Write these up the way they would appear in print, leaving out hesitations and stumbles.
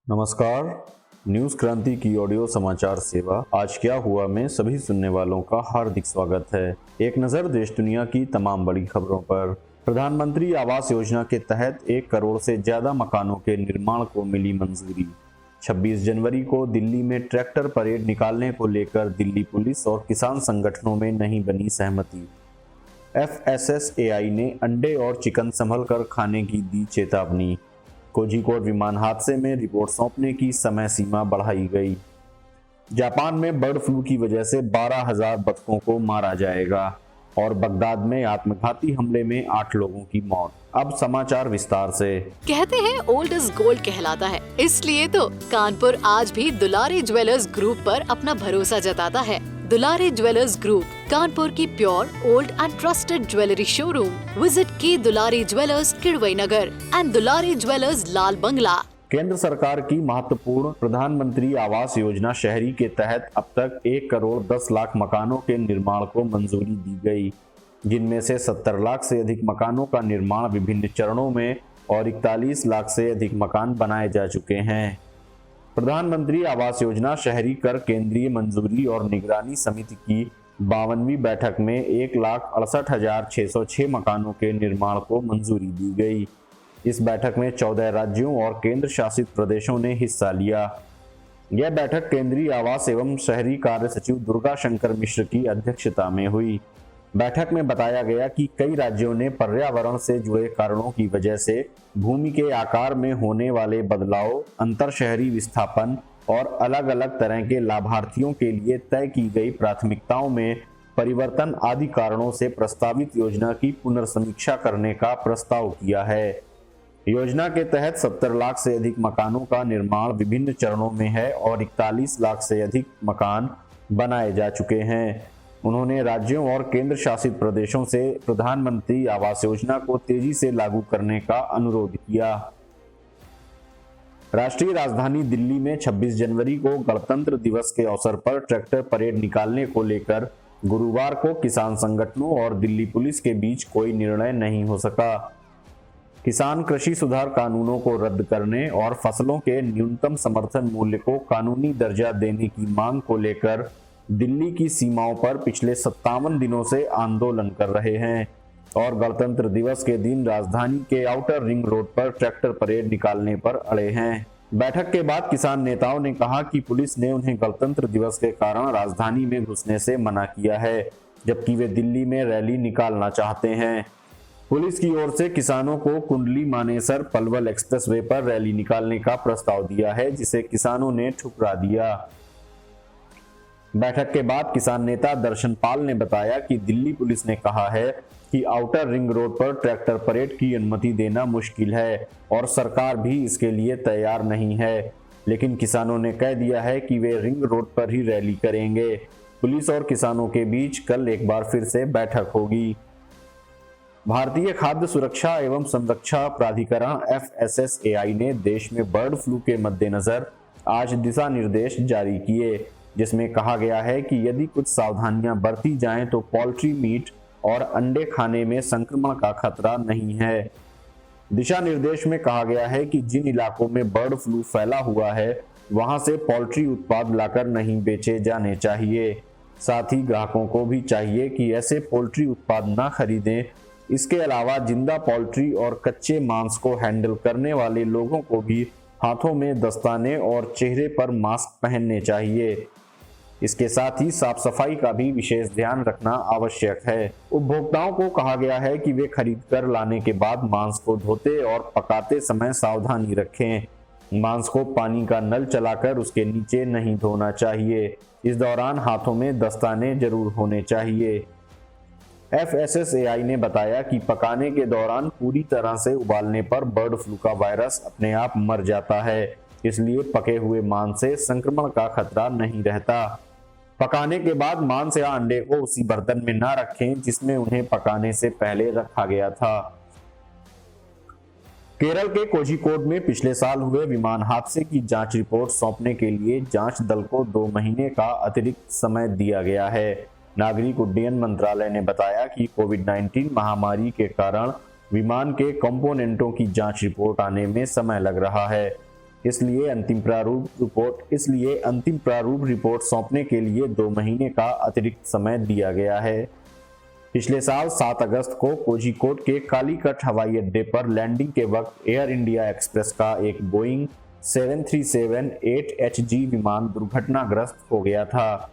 नमस्कार। न्यूज क्रांति की ऑडियो समाचार सेवा आज क्या हुआ में सभी सुनने वालों का हार्दिक स्वागत है। एक नजर देश दुनिया की तमाम बड़ी खबरों पर। प्रधानमंत्री आवास योजना के तहत 1 करोड़ से ज्यादा मकानों के निर्माण को मिली मंजूरी। 26 जनवरी को दिल्ली में ट्रैक्टर परेड निकालने को लेकर दिल्ली पुलिस और किसान संगठनों में नहीं बनी सहमति। FSSAI ने अंडे और चिकन संभल कर खाने की दी चेतावनी। कोझिकोड विमान हादसे में रिपोर्ट सौंपने की समय सीमा बढ़ाई गई। जापान में बर्ड फ्लू की वजह से 12,000 बतखों को मारा जाएगा और बगदाद में आत्मघाती हमले में 8 लोगों की मौत। अब समाचार विस्तार से। कहते हैं ओल्ड इज गोल्ड कहलाता है, इसलिए तो कानपुर आज भी दुलारी ज्वेलर्स ग्रुप पर अपना भरोसा जताता है। दुलारी ज्वेलर्स ग्रुप कानपुर की pure old and trusted jewellery showroom. Visit की Dulari jewellers Kidwai Nagar and Dulari jewellers Lal Bangla. केंद्र सरकार की महत्वपूर्ण प्रधानमंत्री आवास योजना शहरी के तहत अब तक 1 करोड़ 10 लाख मकानों के निर्माण को मंजूरी दी गई, जिनमें से 70 लाख से अधिक मकानों का निर्माण विभिन्न चरणों में और 41 लाख से अधिक मकान बनाए जा चुके हैं। प्रधानमंत्री आवास योजना शहरी कर केंद्रीय मंजूरी और निगरानी समिति की 52वीं बैठक में 1,68,606 मकानों के निर्माण को मंजूरी दी गई। इस बैठक में 14 राज्यों और केंद्र शासित प्रदेशों ने हिस्सा लिया। यह बैठक केंद्रीय आवास एवं शहरी कार्य सचिव दुर्गा शंकर मिश्र की अध्यक्षता में हुई। बैठक में बताया गया कि कई राज्यों ने पर्यावरण से जुड़े कारणों की वजह से भूमि के आकार में होने वाले बदलाव, अंतर शहरी विस्थापन और अलग अलग तरह के लाभार्थियों के लिए तय की गई प्राथमिकताओं में परिवर्तन आदि कारणों से प्रस्तावित योजना की पुनर्समीक्षा करने का प्रस्ताव किया है। योजना के तहत 70 लाख से अधिक मकानों का निर्माण विभिन्न चरणों में है और 41 लाख से अधिक मकान बनाए जा चुके हैं। उन्होंने राज्यों और केंद्र शासित प्रदेशों से प्रधानमंत्री आवास योजना को तेजी से लागू करने का अनुरोध किया। राष्ट्रीय राजधानी दिल्ली में 26 जनवरी को गणतंत्र दिवस के अवसर पर ट्रैक्टर परेड निकालने को लेकर गुरुवार को किसान संगठनों और दिल्ली पुलिस के बीच कोई निर्णय नहीं हो सका। किसान कृषि सुधार कानूनों को रद्द करने और फसलों के न्यूनतम समर्थन मूल्य को कानूनी दर्जा देने की मांग को लेकर दिल्ली की सीमाओं पर पिछले 57 दिनों से आंदोलन कर रहे हैं और गणतंत्र दिवस के दिन राजधानी के आउटर रिंग रोड पर ट्रैक्टर परेड निकालने पर अड़े हैं। बैठक के बाद किसान नेताओं ने कहा कि पुलिस ने उन्हें गणतंत्र दिवस के कारण राजधानी में घुसने से मना किया है, जबकि वे दिल्ली में रैली निकालना चाहते हैं। पुलिस की ओर से किसानों को कुंडली मानेसर पलवल एक्सप्रेसवे पर रैली निकालने का प्रस्ताव दिया है, जिसे किसानों ने ठुकरा दिया। बैठक के बाद किसान नेता दर्शन पाल ने बताया कि दिल्ली पुलिस ने कहा है कि आउटर रिंग रोड पर ट्रैक्टर परेड की अनुमति देना मुश्किल है और सरकार भी इसके लिए तैयार नहीं है, लेकिन किसानों ने कह दिया है कि वे रिंग रोड पर ही रैली करेंगे। पुलिस और किसानों के बीच कल एक बार फिर से बैठक होगी। भारतीय खाद्य सुरक्षा एवं संरक्षा प्राधिकरण FSSAI ने देश में बर्ड फ्लू के मद्देनजर आज दिशा निर्देश जारी किए, जिसमें कहा गया है कि यदि कुछ सावधानियां बरती जाएं तो पोल्ट्री मीट और अंडे खाने में संक्रमण का खतरा नहीं है। दिशा निर्देश में कहा गया है कि जिन इलाकों में बर्ड फ्लू फैला हुआ है वहां से पोल्ट्री उत्पाद लाकर नहीं बेचे जाने चाहिए। साथ ही ग्राहकों को भी चाहिए कि ऐसे पोल्ट्री उत्पाद ना खरीदें। इसके अलावा जिंदा पोल्ट्री और कच्चे मांस को हैंडल करने वाले लोगों को भी हाथों में दस्ताने और चेहरे पर मास्क पहनने चाहिए। इसके साथ ही साफ सफाई का भी विशेष ध्यान रखना आवश्यक है। उपभोक्ताओं को कहा गया है कि वे खरीद कर लाने के बाद मांस को धोते और पकाते समय सावधानी रखें। मांस को पानी का नल चलाकर उसके नीचे नहीं धोना चाहिए। इस दौरान हाथों में दस्ताने जरूर होने चाहिए। FSSAI ने बताया कि पकाने के दौरान पूरी तरह से उबालने पर बर्ड फ्लू का वायरस अपने आप मर जाता है, इसलिए पके हुए मांस से संक्रमण का खतरा नहीं रहता। पकाने के बाद मांस या अंडे को उसी बर्तन में ना रखें जिसमें उन्हें पकाने से पहले रखा गया था। केरल के कोझिकोड में पिछले साल हुए विमान हादसे की जांच रिपोर्ट सौंपने के लिए जांच दल को 2 महीने का अतिरिक्त समय दिया गया है। नागरिक उड्डयन मंत्रालय ने बताया कि कोविड-19 महामारी के कारण विमान के कंपोनेंटों की जांच रिपोर्ट आने में समय लग रहा है। इसलिए अंतिम प्रारूप रिपोर्ट सौंपने के लिए 2 महीने का अतिरिक्त समय दिया गया है। पिछले साल 7 अगस्त को कोझिकोड के कालीकट हवाई अड्डे पर लैंडिंग के वक्त एयर इंडिया एक्सप्रेस का एक बोइंग 737-8HG विमान दुर्घटनाग्रस्त हो गया था।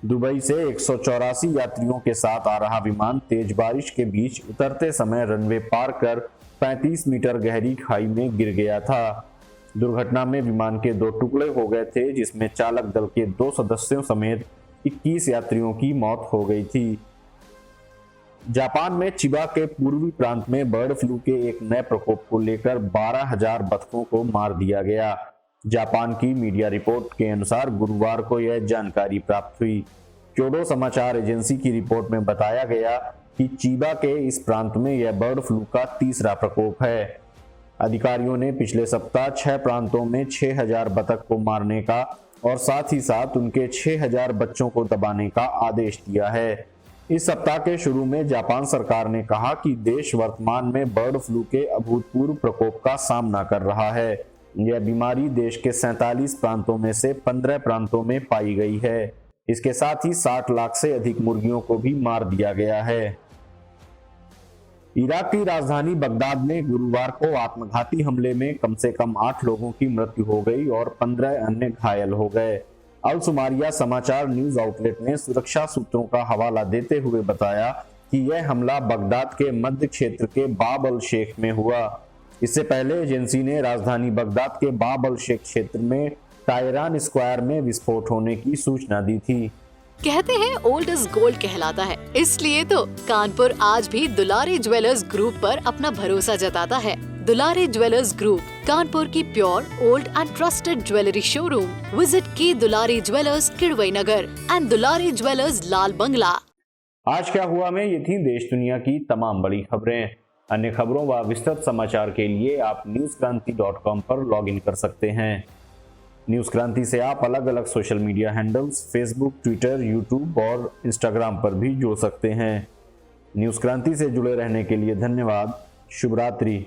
दुबई से 184 यात्रियों के साथ आ रहा विमान तेज बारिश के बीच उतरते समय रनवे पार कर 35 मीटर गहरी खाई में गिर गया था। दुर्घटना में विमान के 2 टुकड़े हो गए थे, जिसमें चालक दल के 2 सदस्यों समेत 21 यात्रियों की मौत हो गई थी। जापान में चिबा के पूर्वी प्रांत में बर्ड फ्लू के एक नए प्रकोप को लेकर 12,000 बतखों को मार दिया गया। जापान की मीडिया रिपोर्ट के अनुसार गुरुवार को यह जानकारी प्राप्त हुई। क्योडो समाचार एजेंसी की रिपोर्ट में बताया गया कि चिबा के इस प्रांत में यह बर्ड फ्लू का तीसरा प्रकोप है। अधिकारियों ने पिछले सप्ताह 6 प्रांतों में 6,000 बतख को मारने का और साथ ही साथ उनके 6,000 बच्चों को दबाने का आदेश दिया है। इस सप्ताह के शुरू में जापान सरकार ने कहा कि देश वर्तमान में बर्ड फ्लू के अभूतपूर्व प्रकोप का सामना कर रहा है। यह बीमारी देश के 47 प्रांतों में से 15 प्रांतों में पाई गई है। इसके साथ ही 60 लाख से अधिक मुर्गियों को भी मार दिया गया है। इराक की राजधानी बगदाद में गुरुवार को आत्मघाती हमले में कम से कम 8 लोगों की मृत्यु हो गई और 15 अन्य घायल हो गए। अल सुमारिया समाचार न्यूज आउटलेट ने सुरक्षा सूत्रों का हवाला देते हुए बताया कि यह हमला बगदाद के मध्य क्षेत्र के बाब अल शेख में हुआ। इससे पहले एजेंसी ने राजधानी बगदाद के बाब अल शेख क्षेत्र में टायरान स्क्वायर में विस्फोट होने की सूचना दी थी। कहते हैं ओल्ड इज गोल्ड कहलाता है, इसलिए तो कानपुर आज भी दुलारी ज्वेलर्स ग्रुप पर अपना भरोसा जताता है। दुलारी ज्वेलर्स ग्रुप, कानपुर की pure old and trusted jewellery showroom. Visit की Dulari jewellers Kidwai Nagar and Dulari jewellers Lal Bangla. आज क्या हुआ में ये थी देश दुनिया की तमाम बड़ी खबरें। अन्य खबरों व विस्तृत समाचार के लिए आप newskranti.com पर लॉग इन कर सकते हैं। न्यूज क्रांति से आप अलग अलग social media handles Facebook, Twitter, YouTube और इंस्टाग्राम पर भी जुड़ सकते हैं। न्यूज क्रांति से जुड़े रहने के लिए धन्यवाद। शुभ रात्रि।